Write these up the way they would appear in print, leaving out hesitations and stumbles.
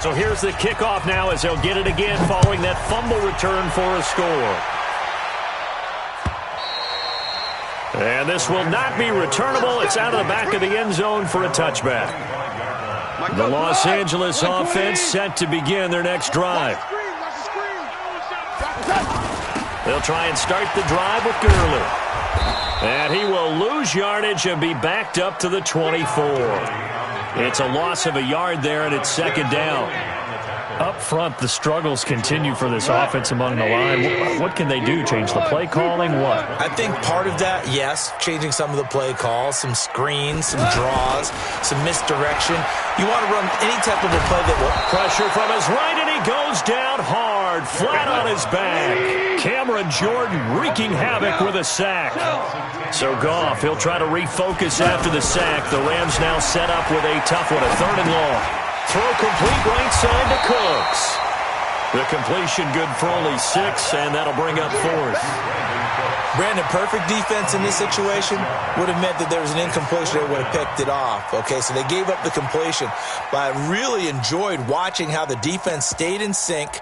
So here's the kickoff now as they'll get it again following that fumble return for a score. And this will not be returnable. It's out of the back of the end zone for a touchback. The Los Angeles offense set to begin their next drive. They'll try and start the drive with Gurley. And he will lose yardage and be backed up to the 24. It's a loss of a yard there, and it's second down. Up front, the struggles continue for this offense among the line. What can they do? Change the play calling? What? I think part of that, yes, changing some of the play calls, some screens, some draws, some misdirection. You want to run any type of a play that will... Pressure from his right, and he goes down hard, flat on his back. Cameron Jordan wreaking havoc with a sack. So Goff, he'll try to refocus after the sack. The Rams now set up with a tough one, a 3rd and long. Throw complete right side to Cooks. The completion good for only 6, and that'll bring up 4th. Brandon, perfect defense in this situation would have meant that there was an incompletion that would have picked it off. Okay, so they gave up the completion. But I really enjoyed watching how the defense stayed in sync,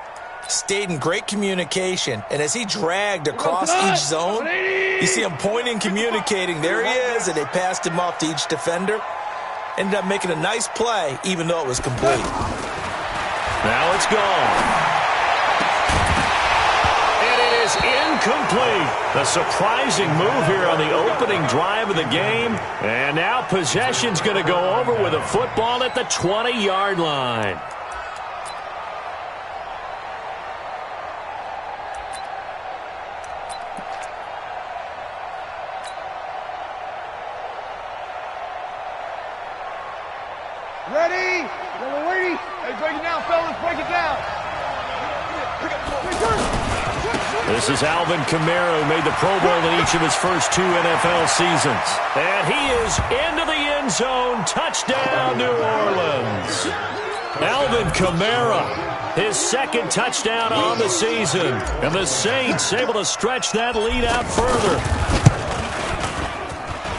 stayed in great communication, and as he dragged across each zone, you see him pointing, communicating. There he is, and they passed him off to each defender. Ended up making a nice play, even though it was complete. Now it's gone. And it is incomplete. A surprising move here on the opening drive of the game. And now possession's going to go over with a football at the 20-yard line. Ready? Ready? Hey, break it down, fellas. Break it down. This is Alvin Kamara, who made the Pro Bowl in each of his first 2 NFL seasons. And he is into the end zone. Touchdown, New Orleans. Alvin Kamara, his 2nd touchdown on the season. And the Saints able to stretch that lead out further.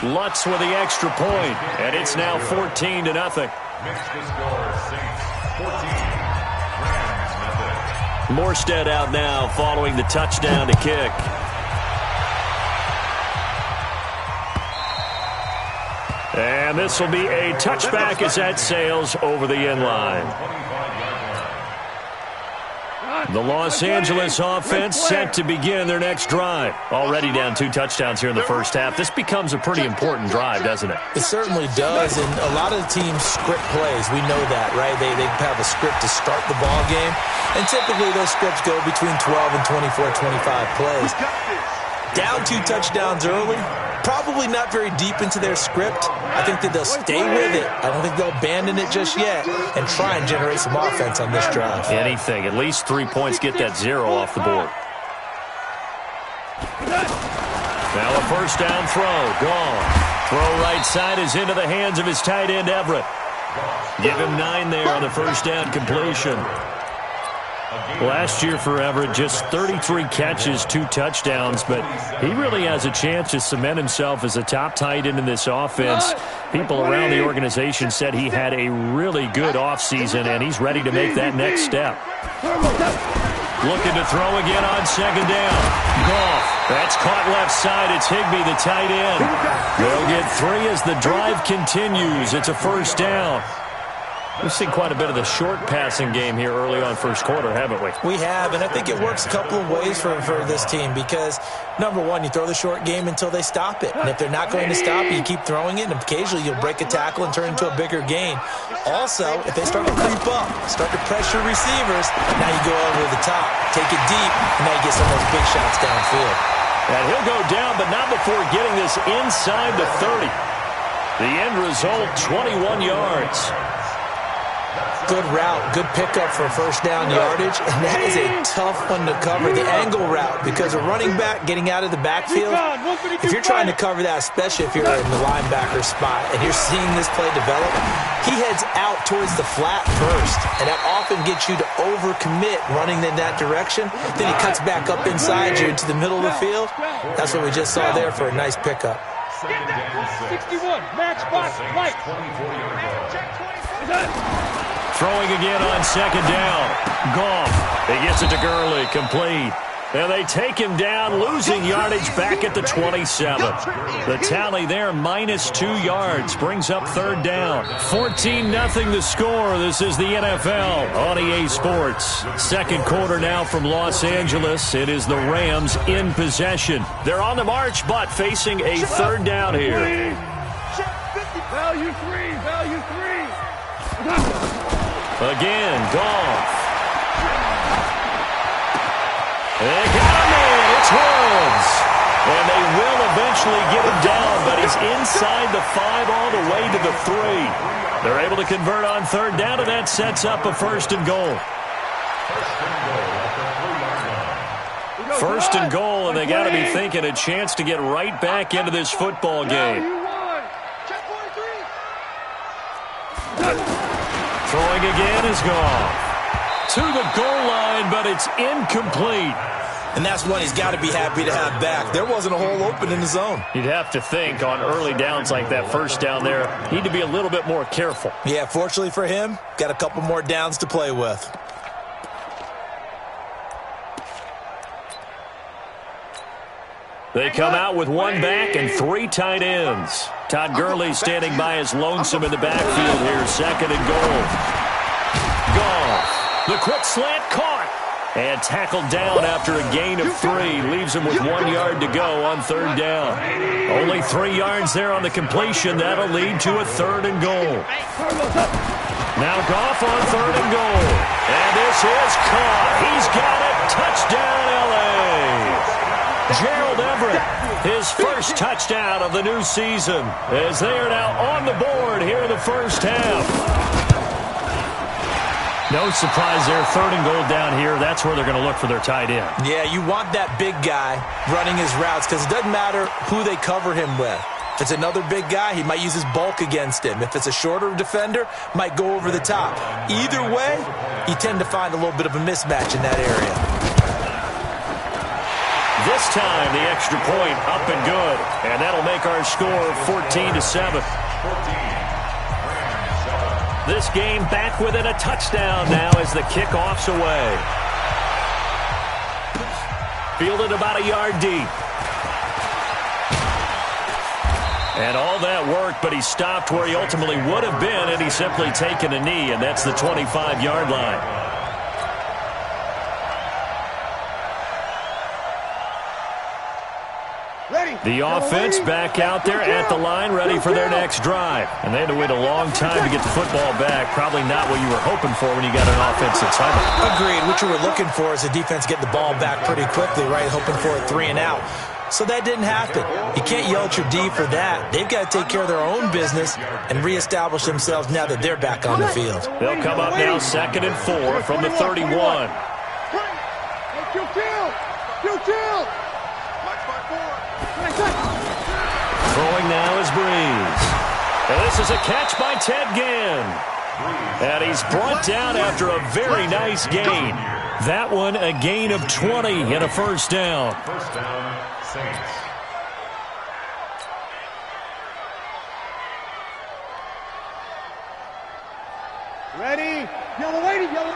Lutz with the extra point, and it's now 14-0. Next to score, Saints 14, Rams nothing. Morstead out now following the touchdown to kick. And this will be a touchback as that sails over the end line. The Los Angeles offense set to begin their next drive. Already down 2 touchdowns here in the first half. This becomes a pretty important drive, doesn't it? It certainly does, and a lot of the teams script plays. We know that, right? They have a script to start the ball game, and typically those scripts go between 12 and 24, 25 plays. Down 2 touchdowns early, probably not very deep into their script. I think that they'll stay with it. I don't think they'll abandon it just yet and try and generate some offense on this drive. Anything. At least 3 points. Get that 0 off the board. Now a first down throw. Gone. Throw right side is into the hands of his tight end, Everett. Give him 9 there on the first down completion. Last year for Everett, just 33 catches, 2 touchdowns, but he really has a chance to cement himself as a top tight end in this offense. People around the organization said he had a really good offseason, and he's ready to make that next step. Looking to throw again on 2nd down. Goff. That's caught left side. It's Higbee, the tight end. They'll get 3 as the drive continues. It's a first down. We've seen quite a bit of the short passing game here early on first quarter, haven't we? We have, and I think it works a couple of ways for this team because, number one, you throw the short game until they stop it. And if they're not going to stop it, you keep throwing it, and occasionally you'll break a tackle and turn into a bigger gain. Also, if they start to creep up, start to pressure receivers, now you go over the top, take it deep, and now you get some of those big shots downfield. And he'll go down, but not before getting this inside the 30. The end result, 21 yards. Good route, good pickup for first down yardage, and that is a tough one to cover, the angle route, because a running back getting out of the backfield, if you're trying to cover that, especially if you're in the linebacker spot, and you're seeing this play develop, he heads out towards the flat first, and that often gets you to overcommit running in that direction. Then he cuts back up inside you into the middle of the field. That's what we just saw there for a nice pickup. 61, match box, right. Throwing again on second down. Goff. He gets it to Gurley. Complete. And they take him down, losing yardage back at the 27. The tally there, -2 yards, brings up third down. 14-0 the score. This is the NFL on EA Sports. Second quarter now from Los Angeles. It is the Rams in possession. They're on the march, but facing a third down here. Value three. Again, Goff. They got him in. It's Woods. And they will eventually get him down, but he's inside the 5 all the way to the 3. They're able to convert on third down, and that sets up a first and goal. First and goal, and they got to be thinking a chance to get right back into this football game. Throwing again is Goff. To the goal line, but it's incomplete. And that's one he's got to be happy to have back. There wasn't a hole open in the zone. You'd have to think on early downs like that, first down there, need to be a little bit more careful. Yeah, fortunately for him, got a couple more downs to play with. They come out with one back and 3 tight ends. Todd Gurley standing by as lonesome in the backfield here, second and goal. Goff. The quick slant caught and tackled down after a gain of 3. Leaves him with 1 yard to go on third down. Only 3 yards there on the completion. That'll lead to a third and goal. Now Goff on third and goal. And this is caught. He's got it. Touchdown, L.A. Gerald Everett, his first touchdown of the new season, as they are now on the board here in the first half. No surprise there, third and goal down here. That's where they're going to look for their tight end. Yeah, you want that big guy running his routes because it doesn't matter who they cover him with. If it's another big guy, he might use his bulk against him. If it's a shorter defender, might go over the top. Either way, you tend to find a little bit of a mismatch in that area. This time, the extra point up and good. And that'll make our score 14-7. This game back within a touchdown now as the kickoff's away. Fielded about a yard deep. And all that work, but he stopped where he ultimately would have been, and he's simply taken a knee, and that's the 25-yard line. The offense back out there at the line, ready for their next drive. And they had to wait a long time to get the football back. Probably not what you were hoping for when you got an offense that's hungry. Agreed. What you were looking for is the defense getting the ball back pretty quickly, right? Hoping for a 3 and out. So that didn't happen. You can't yell at your D for that. They've got to take care of their own business and reestablish themselves now that they're back on the field. They'll come up now 2nd and 4 from the 31. Throwing now is Breeze. And this is a catch by Ted Ginn. And he's brought down after a very nice gain. That one a gain of 20 and a first down. First down, Saints. Ready? Yellow lady. Block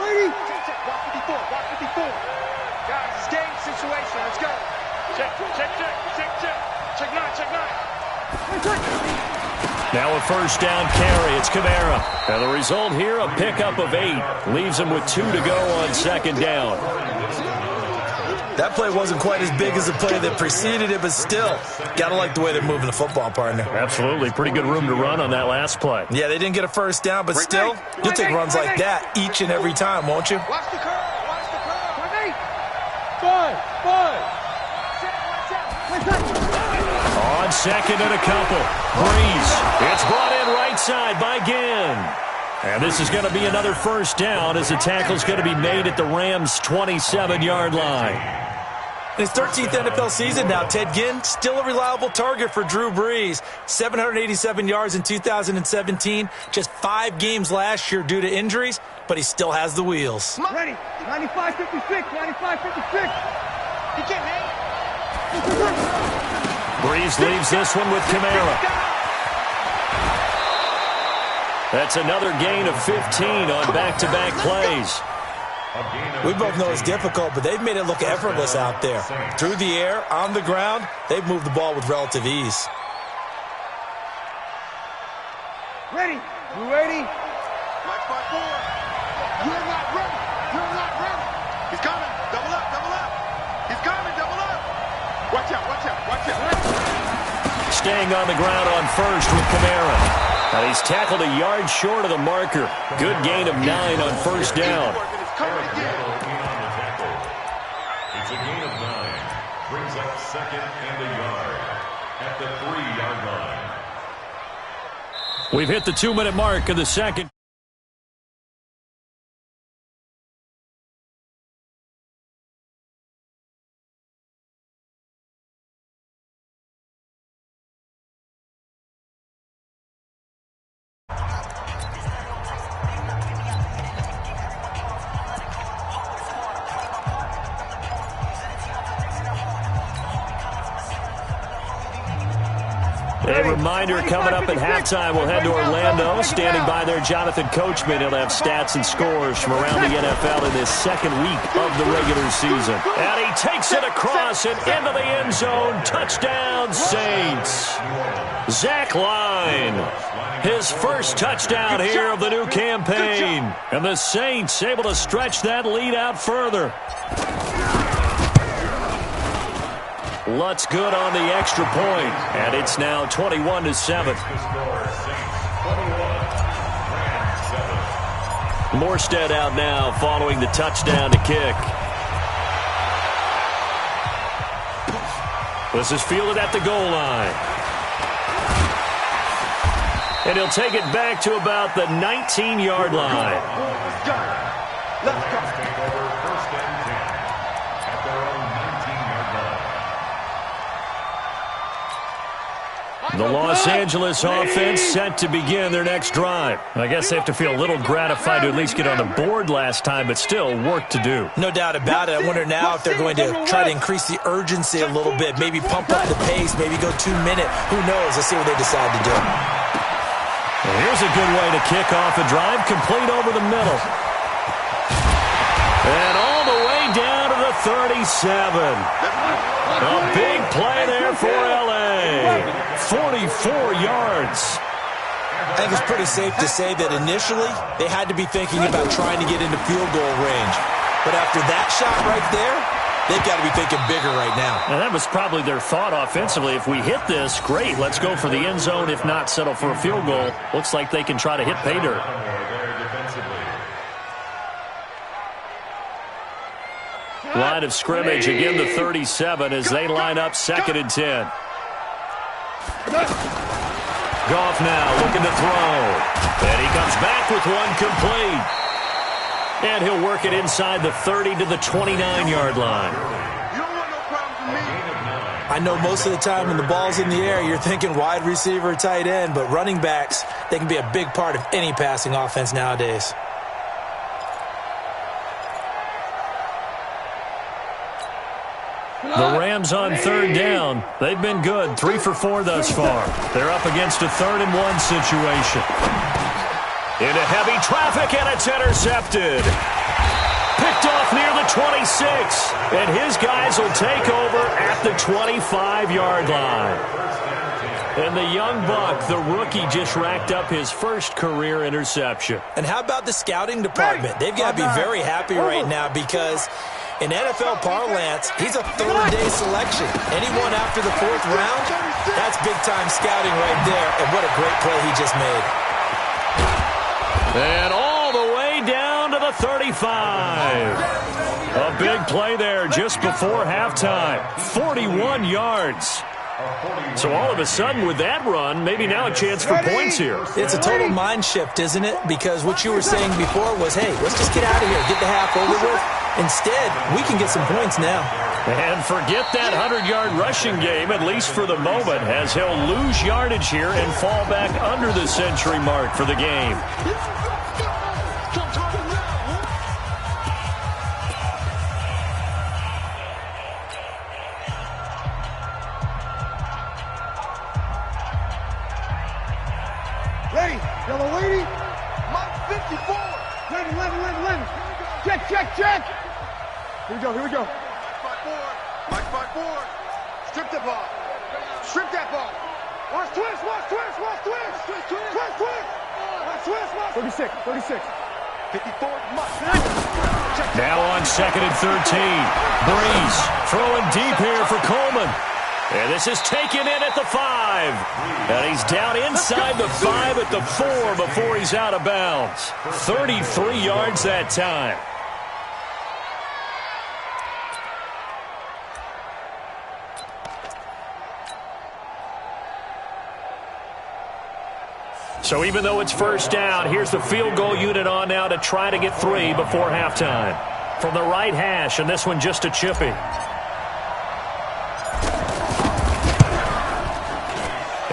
54. Guys, it's game situation. Let's go. Check. Check 9. Now a first down carry. It's Kamara. And the result here, a pickup of 8. Leaves him with 2 to go on second down. That play wasn't quite as big as the play that preceded it, but still, got to like the way they're moving the football, partner. Absolutely. Pretty good room to run on that last play. Yeah, they didn't get a first down, but still, you'll take runs like that each and every time, won't you? Watch the curve. 5. On second and a couple. Breeze. It's brought in right side by Ginn. And this is going to be another first down as the tackle's going to be made at the Rams' 27-yard line. In his 13th NFL season now, Ted Ginn still a reliable target for Drew Brees. 787 yards in 2017, just 5 games last year due to injuries, but he still has the wheels. Ready? 95-56. He can't hang. Breeze leaves this one with Kamara. That's another gain of 15 on back-to-back plays. We both know it's difficult, but they've made it look effortless out there. Through the air, on the ground, they've moved the ball with relative ease. Ready. You ready? Black spot forward. You're not ready. You're not ready. He's coming. Double up. Double up. He's coming. Double up. Watch out. Watch out. Watch out. Staying on the ground on first with Kamara. And he's tackled a yard short of the marker. Good gain of 9 on first down. It's a gain of 9. Brings up second and a yard at the 3-yard line. We've hit the 2-minute mark of the second. A reminder coming up at halftime, we'll head to Orlando. Standing by there, Jonathan Coachman. He'll have stats and scores from around the NFL in this second week of the regular season. And he takes it across and into the end zone. Touchdown, Saints. Zach Line, his first touchdown here of the new campaign. And the Saints able to stretch that lead out further. Lutz good on the extra point, and it's now 21-7. Morstead out now following the touchdown to kick. This is fielded at the goal line. And he'll take it back to about the 19-yard line. Let's go. The Los Angeles offense set to begin their next drive. I guess they have to feel a little gratified to at least get on the board last time, but still work to do. No doubt about it. I wonder now if they're going to try to increase the urgency a little bit, maybe pump up the pace, maybe go 2-minute. Who knows? Let's see what they decide to do. Well, here's a good way to kick off a drive, complete over the middle. And all the way down to the 37. A big play there for L.A. 44 yards. I think it's pretty safe to say that initially they had to be thinking about trying to get into field goal range. But after that shot right there, they've got to be thinking bigger right now. And that was probably their thought offensively. If we hit this, great, let's go for the end zone. If not, settle for a field goal. Looks like they can try to hit pay dirt. Line of scrimmage, again the 37 as they line up 2nd and 10. Goff now looking to throw. And he comes back with one complete. And he'll work it inside the 30 to the 29-yard line. I know most of the time when the ball's in the air, you're thinking wide receiver, tight end, but running backs, they can be a big part of any passing offense nowadays. The Rams on 3rd down. They've been good. 3 for 4 thus far. They're up against a 3rd and 1 situation. Into heavy traffic, and it's intercepted. Picked off near the 26. And his guys will take over at the 25-yard line. And the young buck, the rookie, just racked up his first career interception. And how about the scouting department? They've got to be very happy right now because in NFL parlance, he's a 3rd-day selection. Anyone after the 4th round, that's big-time scouting right there. And what a great play he just made. And all the way down to the 35. A big play there just before halftime. 41 yards. So all of a sudden with that run, maybe now a chance for points here. It's a total mind shift, isn't it? Because what you were saying before was, hey, let's just get out of here, get the half over with. Instead, we can get some points now. And forget that 100-yard rushing game, at least for the moment, as he'll lose yardage here and fall back under the century mark for the game. Ready, yellow lady. Check. Here we go. Mike 5-4. Strip the ball. Strip that ball. Watch twist. Twist. 36. 54. Now on 2nd and 13. Breeze throwing deep here for Coleman. And this is taken in at the 5. And he's down inside the 5 at the 4 before he's out of bounds. 33 yards that time. So even though it's first down, here's the field goal unit on now to try to get 3 before halftime. From the right hash, and this one just a chippy.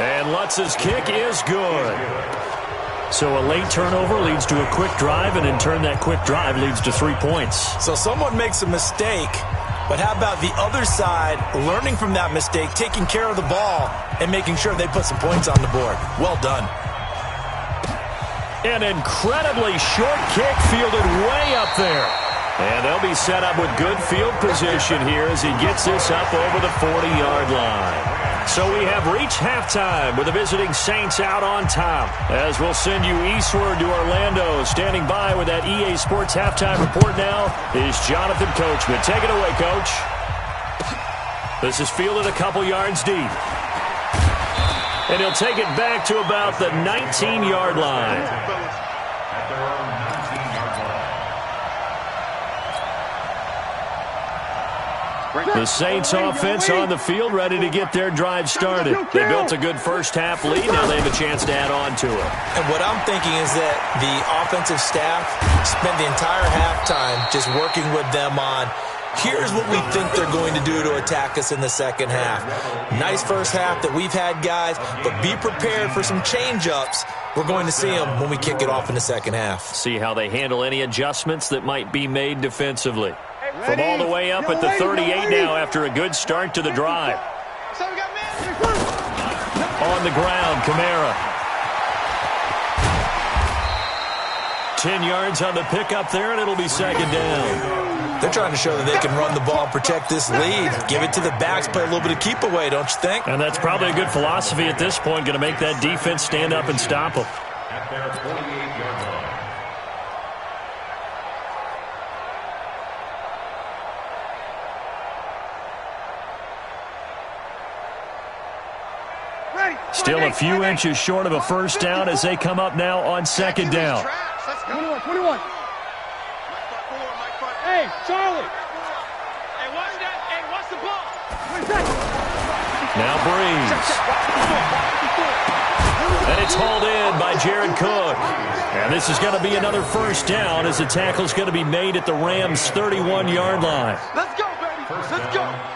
And Lutz's kick is good. So a late turnover leads to a quick drive, and in turn that quick drive leads to 3 points. So someone makes a mistake, but how about the other side learning from that mistake, taking care of the ball, and making sure they put some points on the board? Well done. An incredibly short kick fielded way up there. And they'll be set up with good field position here as he gets this up over the 40-yard line. So we have reached halftime with the visiting Saints out on top. As we'll send you eastward to Orlando. Standing by with that EA Sports halftime report now is Jonathan Coachman. Take it away, Coach. This is fielded a couple yards deep. And he'll take it back to about the 19-yard line. At their own 19-yard line. The Saints offense on the field, ready to get their drive started. They built a good first-half lead. Now they have a chance to add on to it. And what I'm thinking is that the offensive staff spent the entire halftime just working with them on, here's what we think they're going to do to attack us in the second half. Nice first half that we've had, guys, but be prepared for some change-ups. We're going to see them when we kick it off in the second half. See how they handle any adjustments that might be made defensively. From all the way up at the 38 now after a good start to the drive. On the ground, Kamara. 10 yards on the pickup there, and it'll be second down. They're trying to show that they can run the ball and protect this lead. Give it to the backs, play a little bit of keep away, don't you think? And that's probably a good philosophy at this point, going to make that defense stand up and stop them. At their 48-yard line. Still a few inches short of a first down as they come up now on second down. 21. Hey, Charlie. Hey, watch the ball. Now Breeze. And it's hauled in by Jared Cook. And this is going to be another first down as the tackle's going to be made at the Rams' 31-yard line. Let's go, baby. Let's go.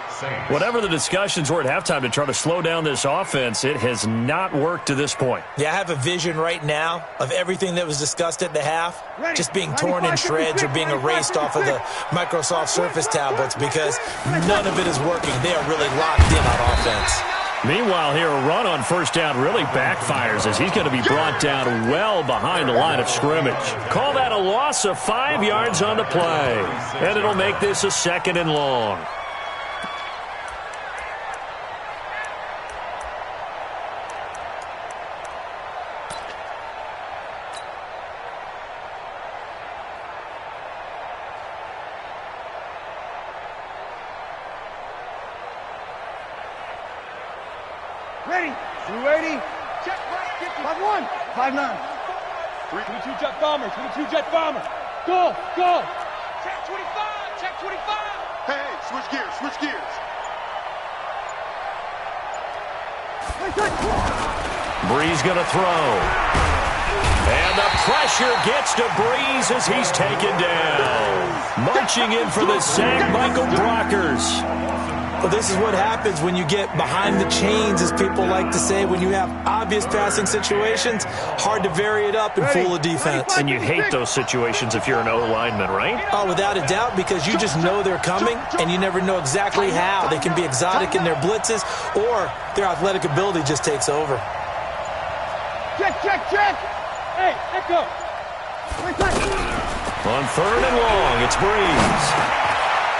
Whatever the discussions were at halftime to try to slow down this offense, it has not worked to this point. Yeah, I have a vision right now of everything that was discussed at the half just being torn in shreds or being erased off of the Microsoft Surface tablets because none of it is working. They are really locked in on offense. Meanwhile, here, a run on first down really backfires as he's going to be brought down well behind the line of scrimmage. Call that a loss of 5 yards on the play. And it'll make this a second and long. Ready. 280. Check right. 5-1. 5-9. 22 jet bomber. 22 jet bomber. Go. Check 25. Check 25. Hey, switch gears. Breeze going to throw. And the pressure gets to Breeze as he's taken down. Marching in for the sack, Michael Brockers. Well, this is what happens when you get behind the chains, as people like to say. When you have obvious passing situations, hard to vary it up and fool a defense. And you hate those situations if you're an O-lineman, right? Oh, without a doubt, because you just know they're coming, and you never know exactly how. They can be exotic in their blitzes, or their athletic ability just takes over. Check. Hey, echo. On 3rd and long, it's Breeze.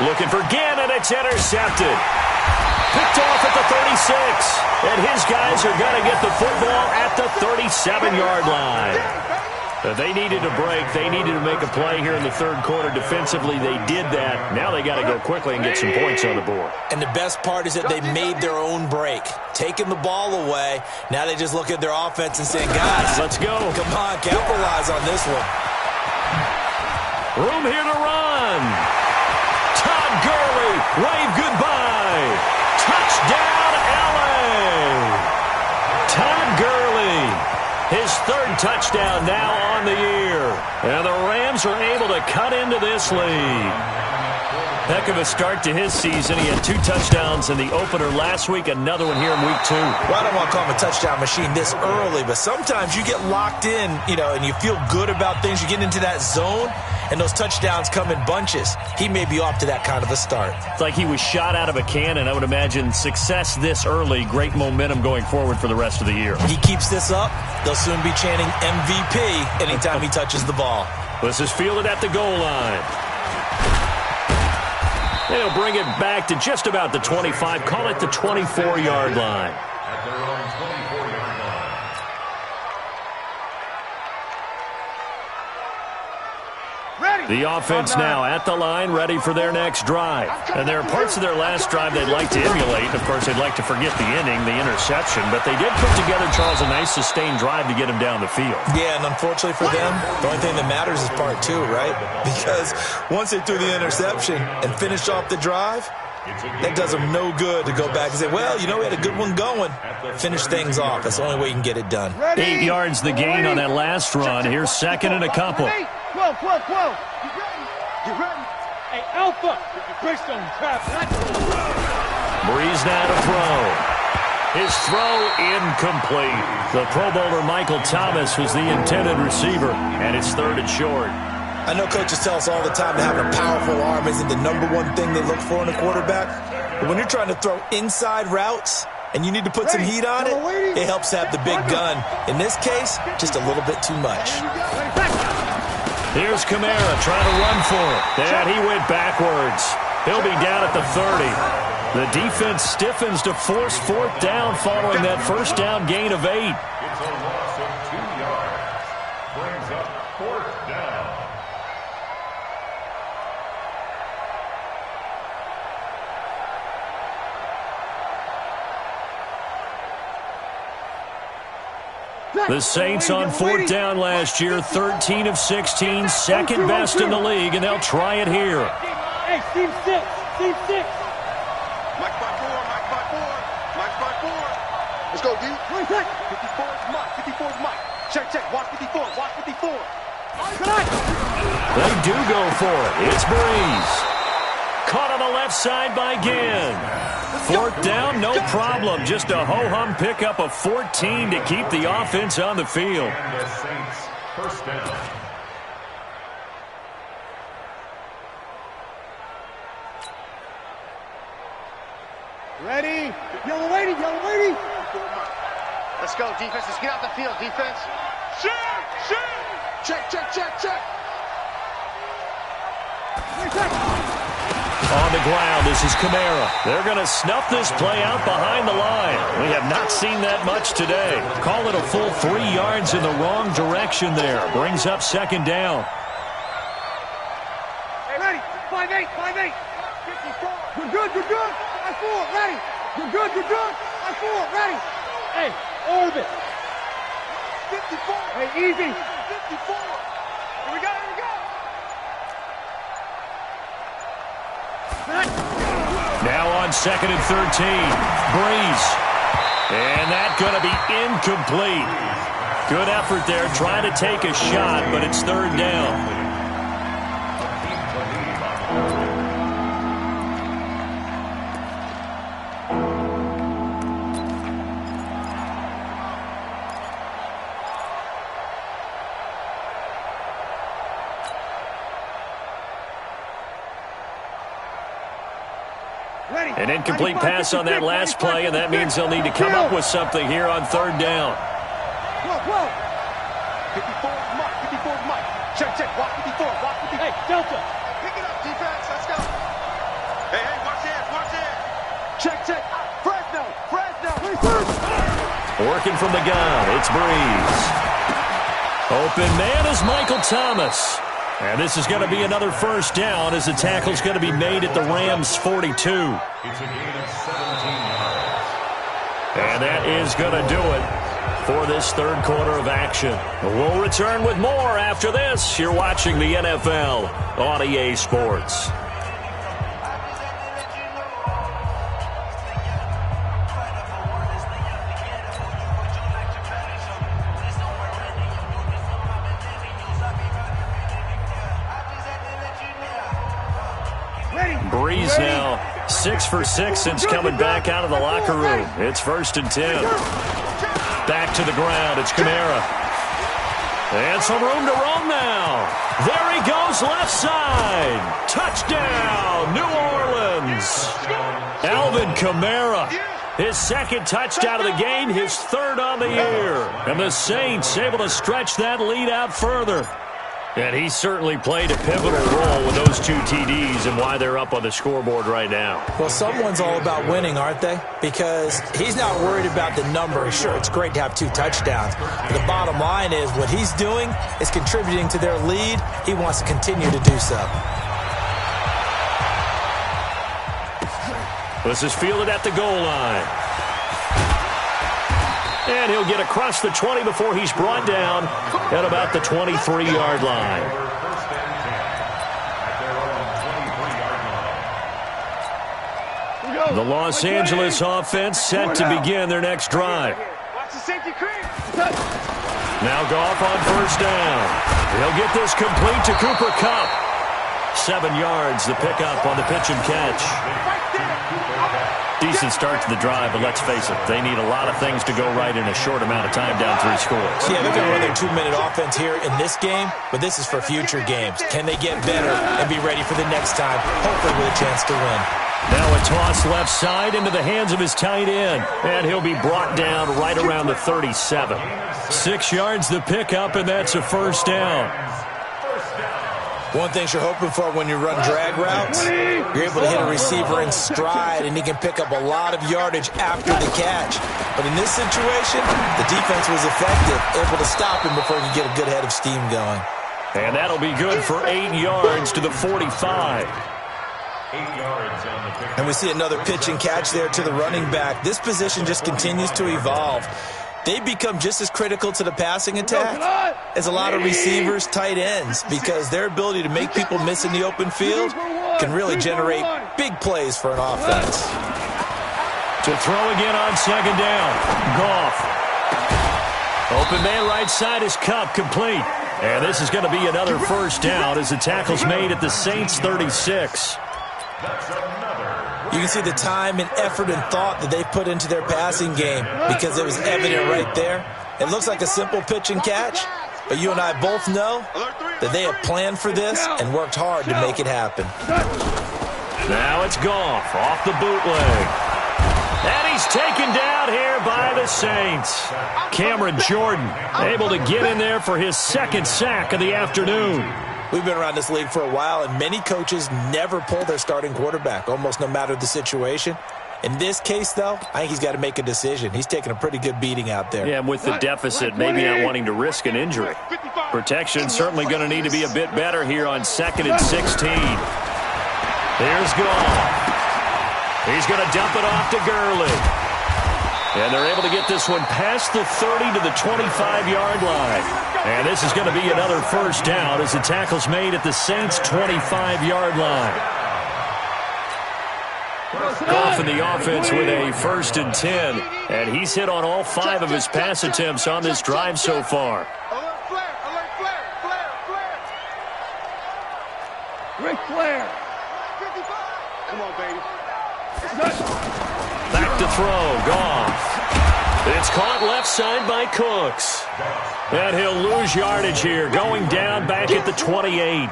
Looking for Ginn, and it's intercepted. Picked off at the 36. And his guys are going to get the football at the 37-yard line. They needed a break. They needed to make a play here in the 3rd quarter. Defensively, they did that. Now they got to go quickly and get some points on the board. And the best part is that they made their own break. Taking the ball away. Now they just look at their offense and saying, guys, let's go. Come on, capitalize on this one. Room here to run. Todd Gurley, wave goodbye. Touchdown, L.A. Todd Gurley, his 3rd touchdown now on the year. And the Rams are able to cut into this lead. Heck of a start to his season. He had 2 touchdowns in the opener last week, another one here in week 2. Well, I don't want to call him a touchdown machine this early, but sometimes you get locked in, and you feel good about things. You get into that zone, and those touchdowns come in bunches. He may be off to that kind of a start. It's like he was shot out of a cannon. I would imagine success this early, great momentum going forward for the rest of the year. If he keeps this up, they'll soon be chanting MVP anytime he touches the ball. This is fielded at the goal line. They'll bring it back to just about the 25. Call it the 24-yard line. At their own 24-yard line. The offense now at the line, ready for their next drive. And there are parts of their last drive they'd like to emulate. Of course, they'd like to forget the inning, the interception. But they did put together, Charles, a nice sustained drive to get him down the field. Yeah, and unfortunately for them, the only thing that matters is part 2, right? Because once they threw the interception and finished off the drive, that does them no good to go back and say, well, we had a good one going. Finish things off. That's the only way you can get it done. 8 yards the gain on that last run. Here's 2nd and a couple. 12. Get ready. Hey, Alpha. Breeze now to throw. His throw incomplete. The Pro Bowler Michael Thomas was the intended receiver, and it's 3rd and short. I know coaches tell us all the time that having a powerful arm isn't the #1 thing they look for in a quarterback. But when you're trying to throw inside routes and you need to put some heat on it, it helps have the big gun. In this case, just a little bit too much. Here's Kamara trying to run for it. And he went backwards. He'll be down at the 30. The defense stiffens to force 4th down following that first down gain of 8. It's a loss of 2 yards. Brings up 4th down. The Saints on 4th down last year, 13 of 16, second best in the league, and they'll try it here. Hey, team 6. Mike by 4. Let's go, D. 54 is Mike. Check. Watch 54. They do go for it. It's Breeze. Caught on the left side by Ginn. 4th down, no problem. Just a ho-hum pickup of 14 to keep the offense on the field. And the Saints, 1st down. Ready? Yellow lady. Let's go, defense. Let's get out the field, defense. Check. On the ground, this is Kamara. They're going to snuff this play out behind the line. We have not seen that much today. Call it a full 3 yards in the wrong direction there. Brings up 2nd down. Hey, ready? 5-8. 54. You're good. I 4, ready. You're good. I 4, ready. Hey, orbit. 54. Hey, easy. 54. Here we go. Now on 2nd and 13. Breeze. And that's going to be incomplete. Good effort there, trying to take a shot, but it's 3rd down. An incomplete pass on that last play, and that means they'll need to come up with something here on 3rd down. 54 is Mike. Check. Watch 54. Hey, Delta. Pick it up, defense. Let's go. Hey, watch it. Check. Fresno. Working from the gun, it's Breeze. Open man is Michael Thomas. And this is going to be another first down as the tackle's going to be made at the Rams' 42. It's a gain of 17 yards. And that is going to do it for this third quarter of action. We'll return with more after this. You're watching the NFL on EA Sports. Breeze now 6 for 6 since coming back out of the locker room. It's 1st and 10. Back to the ground. It's Kamara. And some room to roam now. There he goes, left side. Touchdown, New Orleans. Alvin Kamara. His second touchdown of the game, his third on the year. And the Saints able to stretch that lead out further. And he certainly played a pivotal role with those 2 TDs and why they're up on the scoreboard right now. Well, someone's all about winning, aren't they? Because he's not worried about the number. Sure, it's great to have 2 touchdowns. But the bottom line is what he's doing is contributing to their lead. He wants to continue to do so. This is fielded at the goal line. And he'll get across the 20 before he's brought down at about the 23-yard line. The Los Angeles offense set to begin their next drive. Now Goff on first down. He'll get this complete to Cooper Kupp. 7 yards, the pickup on the pitch and catch. Decent start to the drive, but let's face it, they need a lot of things to go right in a short amount of time down 3 scores. Yeah, they're going to run their 2-minute offense here in this game, but this is for future games. Can they get better and be ready for the next time, hopefully with a chance to win? Now a toss left side into the hands of his tight end, and he'll be brought down right around the 37. 6 yards the pickup, and that's a first down. One thing you're hoping for when you run drag routes, you're able to hit a receiver in stride, and he can pick up a lot of yardage after the catch. But in this situation, the defense was effective, able to stop him before he could get a good head of steam going. And that'll be good for 8 yards to the 45. 8 yards on the pick. And we see another pitch and catch there to the running back. This position just continues to evolve. They become just as critical to the passing attack as a lot of receivers, tight ends, because their ability to make people miss in the open field can really generate big plays for an offense. To throw again on second down. Goff. Open man right side is Kupp, complete. And this is going to be another first down as the tackle's made at the Saints' 36. That's another. You can see the time and effort and thought that they put into their passing game because it was evident right there. It looks like a simple pitch and catch, but you and I both know that they have planned for this and worked hard to make it happen. Now it's Goff off the bootleg. And he's taken down here by the Saints. Cameron Jordan able to get in there for his second sack of the afternoon. We've been around this league for a while, and many coaches never pull their starting quarterback, almost no matter the situation. In this case, though, I think he's got to make a decision. He's taking a pretty good beating out there. Yeah, and with the deficit, maybe not wanting to risk an injury. Protection certainly going to need to be a bit better here on 2nd and 16. Here's Goff. He's going to dump it off to Gurley. And they're able to get this one past the 30 to the 25-yard line. And this is going to be another first down as the tackle's made at the Saints' 25-yard line. Goff in the offense with a 1st and 10. And he's hit on all 5 of his pass attempts on this drive so far. Alert flare, alert flare, flare, flare. Ric Flair. 55. Come on, baby. Back to throw, Goff. It's caught left side by Cooks. And he'll lose yardage here, going down back at the 28.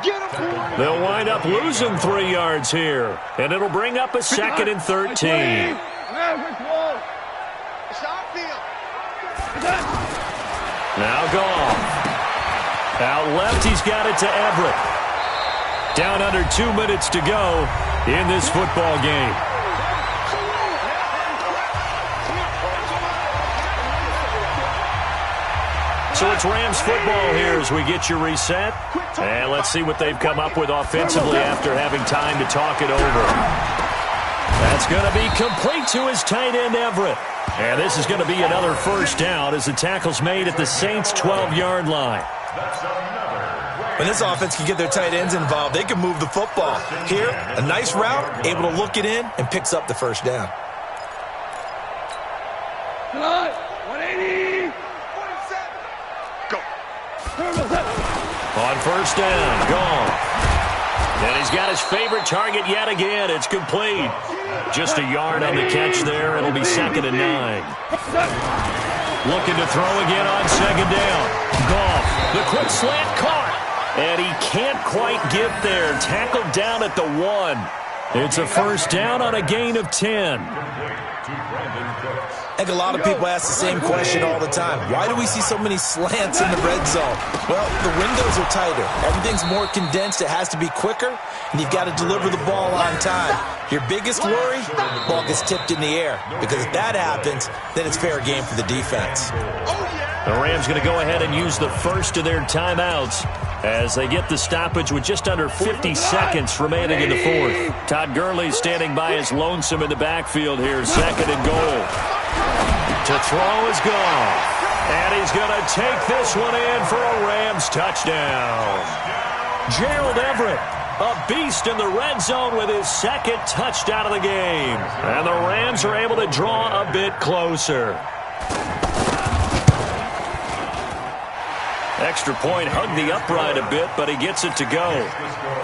They'll wind up losing 3 yards here. And it'll bring up a 2nd and 13. Now Goff. Out left, he's got it to Everett. Down under 2 minutes to go in this football game. So it's Rams football here as we get you reset. And let's see what they've come up with offensively after having time to talk it over. That's going to be complete to his tight end, Everett. And this is going to be another first down as the tackle's made at the Saints' 12-yard line. When this offense can get their tight ends involved, they can move the football. Here, a nice route, able to look it in, and picks up the first down. 180. Go. On first down, gone. And he's got his favorite target yet again. It's complete. Just a yard on the catch there. It'll be 2nd and 9. Looking to throw again on 2nd down. Goff, the quick slant caught. And he can't quite get there. Tackled down at the 1. It's a first down on a gain of 10. I think a lot of people ask the same question all the time. Why do we see so many slants in the red zone? Well, the windows are tighter. Everything's more condensed. It has to be quicker, and you've got to deliver the ball on time. Your biggest worry, the ball gets tipped in the air. Because if that happens, then it's fair game for the defense. The Rams going to go ahead and use the first of their timeouts as they get the stoppage with just under 50 seconds remaining in the fourth. Todd Gurley standing by his lonesome in the backfield here. 2nd and goal. To throw is gone. And he's going to take this one in for a Rams touchdown. Gerald Everett, a beast in the red zone with his 2nd touchdown of the game. And the Rams are able to draw a bit closer. Extra point hugged the upright a bit, but he gets it to go.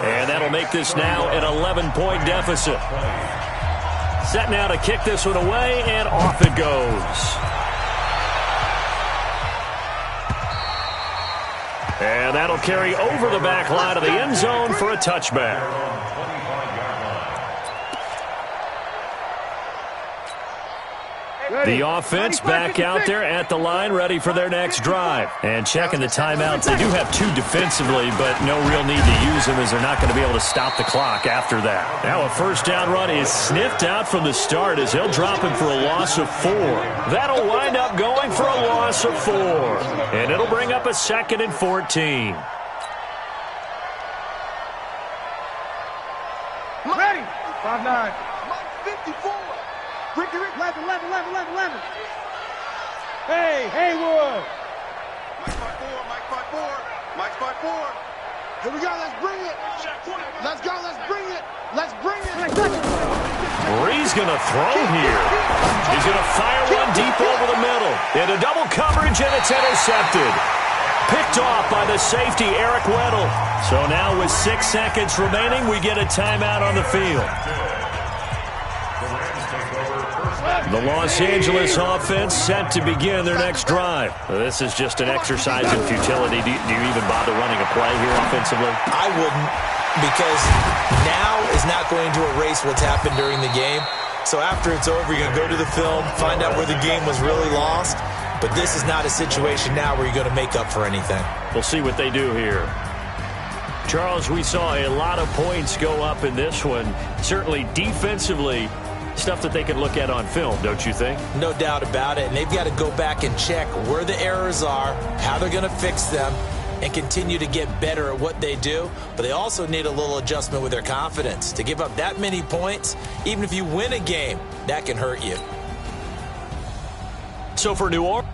And that'll make this now an 11-point deficit. Set now to kick this one away, and off it goes. And that'll carry over the back line of the end zone for a touchback. The offense back out there at the line, ready for their next drive. And checking the timeouts. They do have 2 defensively, but no real need to use them as they're not going to be able to stop the clock after that. Now a first down run is sniffed out from the start as he'll drop him for a loss of 4. That'll wind up going for a loss of 4. And it'll bring up a 2nd and 14. Ready. 5-9. 54. Ricky, 11. Hey, Haywood. Mike 5-4. Mike 5-4. Here we go. Let's bring it. Let's go. Let's bring it. Let's bring it. Bree's going to throw here. He's going to fire one deep over the middle. Into double coverage, and it's intercepted. Picked off by the safety, Eric Weddle. So now with 6 seconds remaining, we get a timeout on the field. The Los Angeles offense set to begin their next drive. This is just an exercise in futility. Do you even bother running a play here offensively? I wouldn't, because now is not going to erase what's happened during the game. So after it's over, you're going to go to the film, find out where the game was really lost. But this is not a situation now where you're going to make up for anything. We'll see what they do here. Charles, we saw a lot of points go up in this one. Certainly defensively, stuff that they can look at on film, don't you think? No doubt about it. And they've got to go back and check where the errors are, how they're going to fix them, and continue to get better at what they do. But they also need a little adjustment with their confidence. To give up that many points, even if you win a game, that can hurt you. So for New Orleans,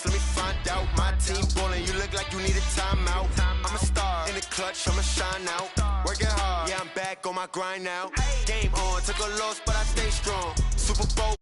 let me find out. My team ballin', you look like you need a timeout. I'm a star in the clutch, I'ma shine out. Working hard, yeah, I'm back on my grind now. Game on, took a loss, but I stay strong. Super Bowl